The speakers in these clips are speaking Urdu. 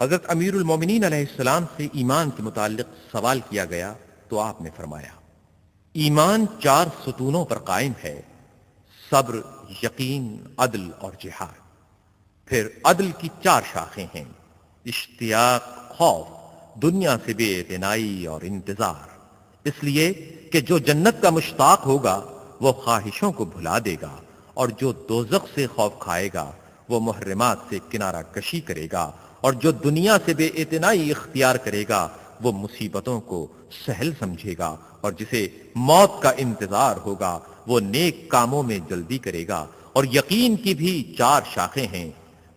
حضرت امیر المومنین علیہ السلام سے ایمان کے متعلق سوال کیا گیا تو آپ نے فرمایا، ایمان 4 ستونوں پر قائم ہے: صبر، یقین، عدل اور جہاد۔ پھر عدل کی 4 شاخیں ہیں: اشتیاق، خوف، دنیا سے بے اعتنائی اور انتظار۔ اس لیے کہ جو جنت کا مشتاق ہوگا وہ خواہشوں کو بھلا دے گا، اور جو دوزخ سے خوف کھائے گا وہ محرمات سے کنارہ کشی کرے گا، اور جو دنیا سے بے اعتنائی اختیار کرے گا وہ مصیبتوں کو سہل سمجھے گا، اور جسے موت کا انتظار ہوگا وہ نیک کاموں میں جلدی کرے گا۔ اور یقین کی بھی 4 شاخیں ہیں: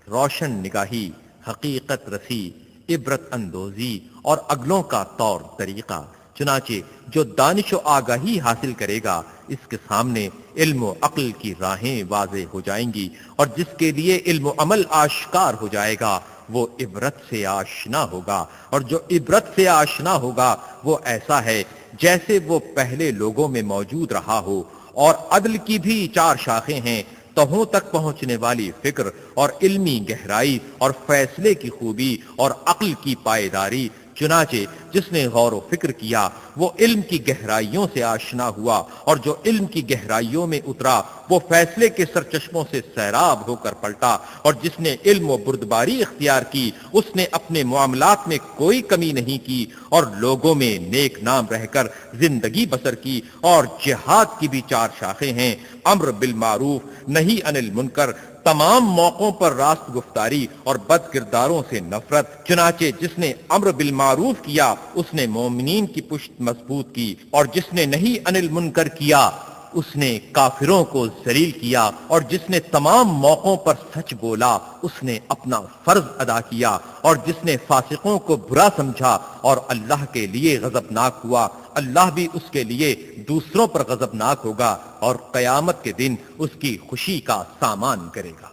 روشن نگاہی، حقیقت رسی، عبرت اندوزی اور اگلوں کا طور طریقہ۔ چنانچہ جو دانش و آگاہی حاصل کرے گا اس کے سامنے علم و عقل کی راہیں واضح ہو جائیں گی، اور جس کے لیے علم و عمل آشکار ہو جائے گا وہ عبرت سے آشنا ہوگا، اور جو عبرت سے آشنا ہوگا وہ ایسا ہے جیسے وہ پہلے لوگوں میں موجود رہا ہو۔ اور عدل کی بھی 4 شاخیں ہیں: تہوں تک پہنچنے والی فکر اور علمی گہرائی اور فیصلے کی خوبی اور عقل کی پائیداری۔ چنانچہ جس نے غور و فکر کیا وہ علم کی گہرائیوں سے آشنا ہوا، اور جو علم کی گہرائیوں میں اترا وہ فیصلے کے سرچشموں سے سیراب ہو کر پلٹا، اور جس نے علم و بردباری اختیار کی اس نے اپنے معاملات میں کوئی کمی نہیں کی، اور لوگوں میں نیک نام رہ کر زندگی بسر کی۔ اور جہاد کی بھی 4 شاخیں ہیں: امر بالمعروف، نہی عن المنکر، تمام موقعوں پر راست گفتاری اور بد کرداروں سے نفرت۔ چنانچہ جس نے امر بالمعروف کیا اس نے مومنین کی پشت مضبوط کی، اور جس نے نہی عن المنکر کیا اس نے کافروں کو ذلیل کیا، اور جس نے تمام موقعوں پر سچ بولا اس نے اپنا فرض ادا کیا، اور جس نے فاسقوں کو برا سمجھا اور اللہ کے لیے غضبناک ہوا اللہ بھی اس کے لیے دوسروں پر غضبناک ہوگا، اور قیامت کے دن اس کی خوشی کا سامان کرے گا۔